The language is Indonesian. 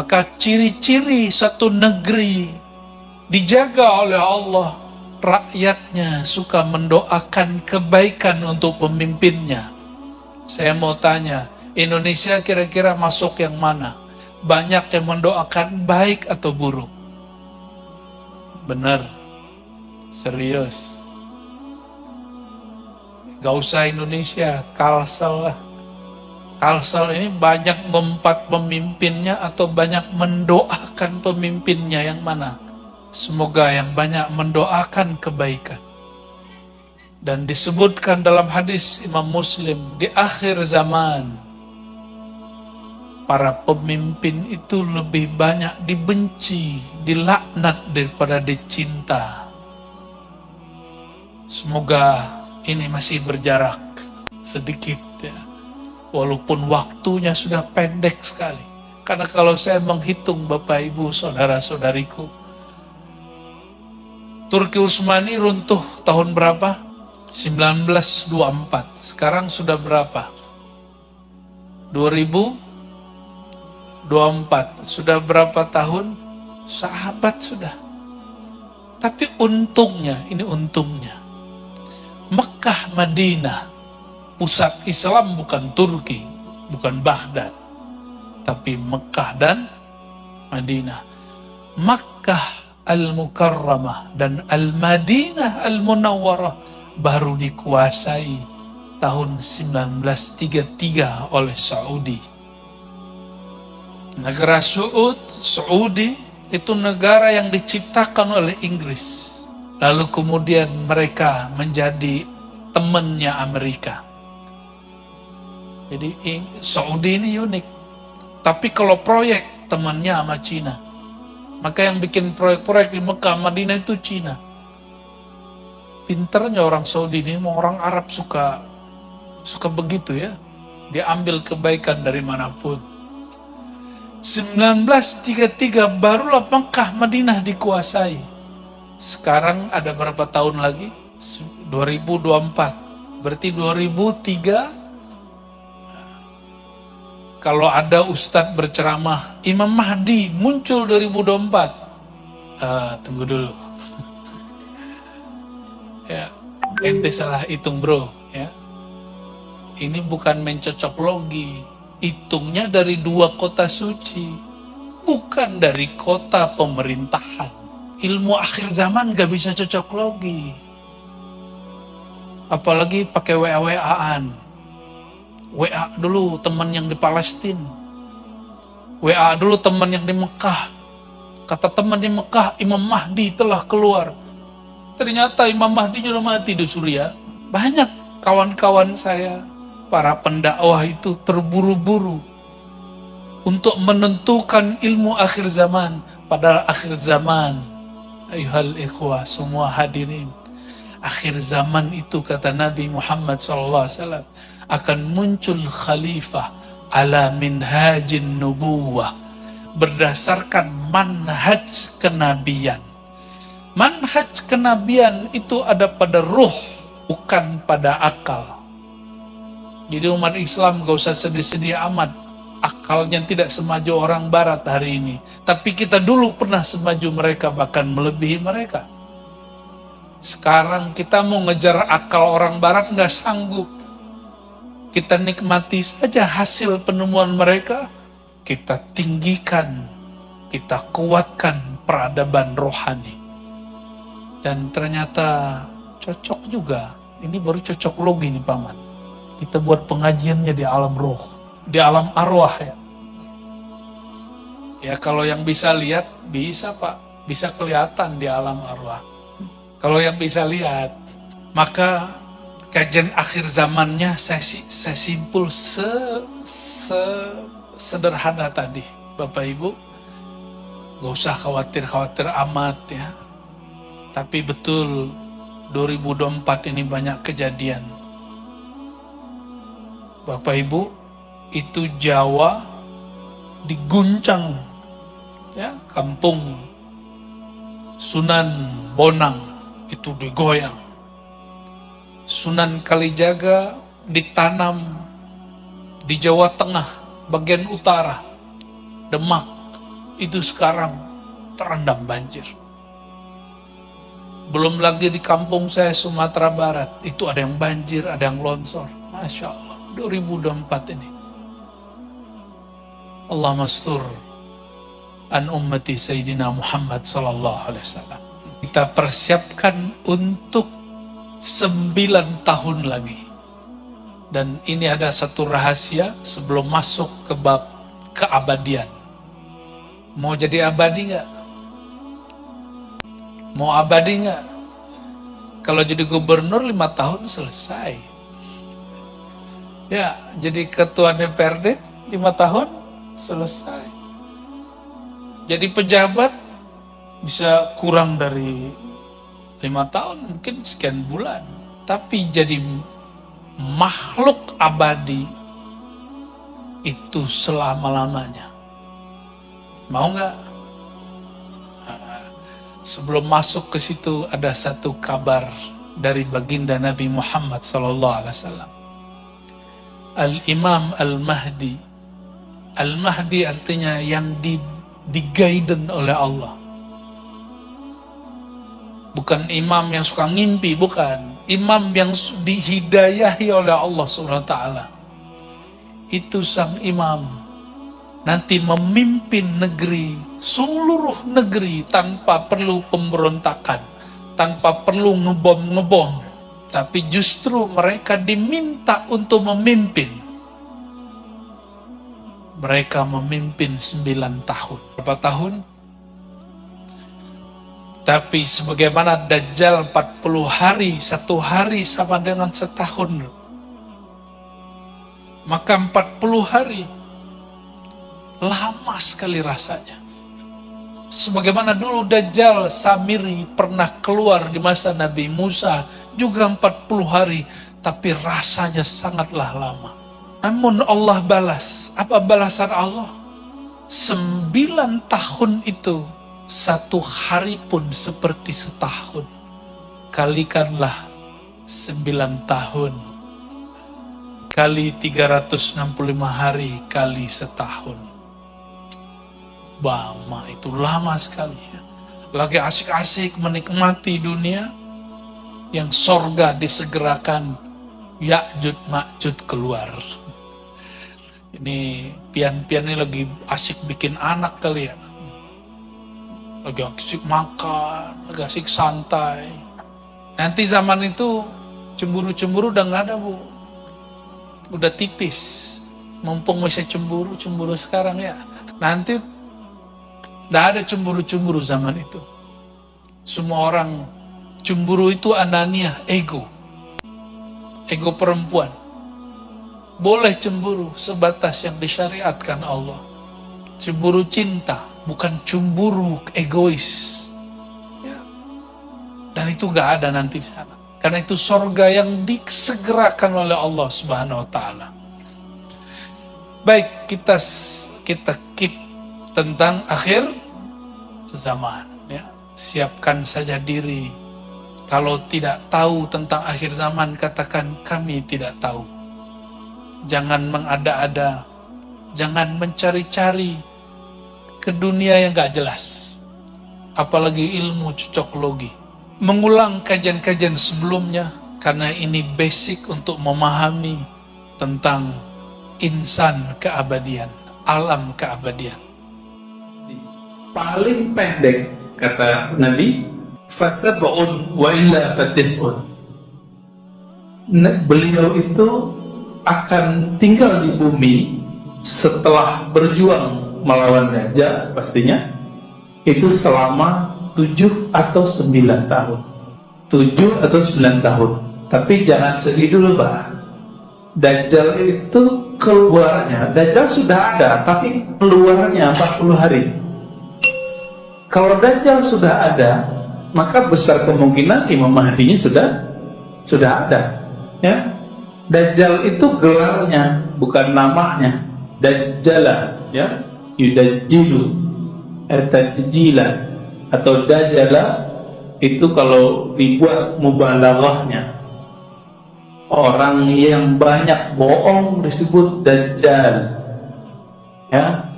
Maka ciri-ciri satu negeri dijaga oleh Allah, rakyatnya suka mendoakan kebaikan untuk pemimpinnya. Saya mau tanya, Indonesia kira-kira masuk yang mana? Banyak yang mendoakan baik atau buruk? Benar, serius. Gak usah Indonesia, Kalsel lah. Kalsel ini banyak mempat pemimpinnya atau banyak mendoakan pemimpinnya, yang mana? Semoga yang banyak mendoakan kebaikan. Dan disebutkan dalam hadis Imam Muslim, di akhir zaman, para pemimpin itu lebih banyak dibenci, dilaknat daripada dicinta. Semoga ini masih berjarak sedikit ya. Walaupun waktunya sudah pendek sekali. Karena kalau saya menghitung Bapak Ibu, saudara-saudariku, Turki Utsmani runtuh tahun berapa? 1924. Sekarang sudah berapa? 2024. Sudah berapa tahun? Sahabat sudah. Tapi untungnya, ini untungnya, Mekah, Madinah, pusat Islam bukan Turki, bukan Baghdad, tapi Mekah dan Madinah. Makkah Al-Mukarramah dan Al-Madinah Al-Munawwarah baru dikuasai tahun 1933 oleh Saudi. Negara Saudi itu negara yang diciptakan oleh Inggris. Lalu kemudian mereka menjadi temannya Amerika. Jadi Saudi ini unik. Tapi kalau proyek temannya sama Cina. Maka yang bikin proyek-proyek di Mekah, Madinah itu Cina. Pinternya orang Saudi ini, orang Arab suka begitu ya. Dia ambil kebaikan dari manapun. 1933 barulah Mekah, Madinah dikuasai. Sekarang ada berapa tahun lagi? 2024. Berarti 2003. Kalau ada ustadz berceramah, Imam Mahdi muncul 2024. Tunggu dulu. Ya, ente salah hitung bro. Ya, ini bukan mencocok logi. Hitungnya dari 2 kota suci, bukan dari kota pemerintahan. Ilmu akhir zaman gak bisa cocok logi. Apalagi pakai WA-WA-an. WA dulu teman yang di Palestina, WA dulu teman yang di Mekah. Kata teman di Mekah, Imam Mahdi telah keluar. Ternyata Imam Mahdi sudah mati di Suriah. Banyak kawan-kawan saya, para pendakwah itu terburu-buru untuk menentukan ilmu akhir zaman. Padahal akhir zaman, ayuhal ikhwah, semua hadirin, akhir zaman itu kata Nabi Muhammad SAW, akan muncul khalifah ala minhajin nubuwah, berdasarkan manhaj kenabian. Manhaj kenabian itu ada pada ruh, bukan pada akal. Jadi umat Islam gak usah sedih-sedih amat, akalnya tidak semaju orang barat hari ini. Tapi kita dulu pernah semaju mereka, bahkan melebihi mereka. Sekarang kita mau ngejar akal orang barat gak sanggup. Kita nikmati saja hasil penemuan mereka, kita tinggikan, kita kuatkan peradaban rohani. Dan ternyata cocok juga. Ini baru cocok logi nih Paman. Kita buat pengajiannya di alam roh, di alam arwah ya. Ya kalau yang bisa lihat, bisa Pak, bisa kelihatan di alam arwah. Kalau yang bisa lihat, maka kajian akhir zamannya saya simpul sederhana tadi. Bapak Ibu, gak usah khawatir amat ya. Tapi betul 2024 ini banyak kejadian. Bapak Ibu, itu Jawa diguncang ya, kampung Sunan Bonang itu digoyang. Sunan Kalijaga ditanam di Jawa Tengah, bagian utara, Demak, itu sekarang terendam banjir. Belum lagi di kampung saya Sumatera Barat, itu ada yang banjir, ada yang longsor. Masya Allah, 2024 ini. Allah mastur an ummati Sayyidina Muhammad sallallahu alaihi wasallam. Kita persiapkan untuk 9 tahun lagi. Dan ini ada satu rahasia sebelum masuk ke bab keabadian. Mau jadi abadi nggak? Mau abadi nggak? Kalau jadi gubernur 5 tahun selesai. Ya, jadi ketua DPRD 5 tahun selesai. Jadi pejabat bisa kurang dari 5 tahun, mungkin sekian bulan. Tapi jadi makhluk abadi itu selama-lamanya. Mau nggak? Sebelum masuk ke situ ada satu kabar dari baginda Nabi Muhammad SAW. Al-Imam Al-Mahdi. Al-Mahdi artinya yang di-guiden oleh Allah. Bukan imam yang suka ngimpi, bukan. Imam yang dihidayahi oleh Allah SWT. Itu sang imam nanti memimpin negeri, seluruh negeri tanpa perlu pemberontakan, tanpa perlu ngebom, tapi justru mereka diminta untuk memimpin. Mereka memimpin 9 tahun. Berapa tahun? Tapi sebagaimana Dajjal 40 hari, 1 hari sama dengan setahun. Maka 40 hari lama sekali rasanya. Sebagaimana dulu Dajjal Samiri pernah keluar di masa Nabi Musa, juga 40 hari, tapi rasanya sangatlah lama. Namun Allah balas. Apa balasan Allah? 9 tahun itu, 1 hari pun seperti setahun. Kalikanlah 9 tahun kali 365 hari kali setahun. Bama, itu lama sekali ya. Lagi asik-asik menikmati dunia, yang sorga disegerakan, Ya'jud Ma'jud keluar. Ini pian-pian ini lagi asik bikin anak kali ya. Lagi asik makan, lagi asik santai. Nanti zaman itu cemburu-cemburu udah nggak ada, Bu. Udah tipis. Mumpung masih cemburu sekarang ya. Nanti tidak ada cemburu-cemburu zaman itu. Semua orang cemburu itu anania, ego. Ego perempuan. Boleh cemburu sebatas yang disyariatkan Allah. Cemburu cinta, bukan cemburu egois. Ya. Dan itu gak ada nanti di sana. Karena itu sorga yang disegerakan oleh Allah Subhanahu wa Ta'ala. Baik, kita keep tentang akhir zaman ya. Siapkan saja diri. Kalau tidak tahu tentang akhir zaman, katakan kami tidak tahu. Jangan mengada-ada, jangan mencari-cari ke dunia yang gak jelas, apalagi ilmu cocoklogi. Mengulang kajian-kajian sebelumnya, karena ini basic untuk memahami tentang insan keabadian, alam keabadian. Paling pendek kata Nabi, fasab'un wa illa fatis'un. Beliau itu akan tinggal di bumi setelah berjuang melawan Dajjal pastinya itu selama 7 atau 9 tahun. 7 atau 9 tahun. Tapi jangan sedih dulu, Pak. Dajjal itu keluarnya, Dajjal sudah ada, tapi keluarnya 40 hari. Kalau Dajjal sudah ada, maka besar kemungkinan Imam Mahdinya sudah ada. Ya, Dajjal itu gelarnya, bukan namanya. Dajjala, ya, yudajjilu, tajjila, atau Dajjala itu kalau dibuat mubalaghahnya. Orang yang banyak bohong disebut Dajjal. Ya.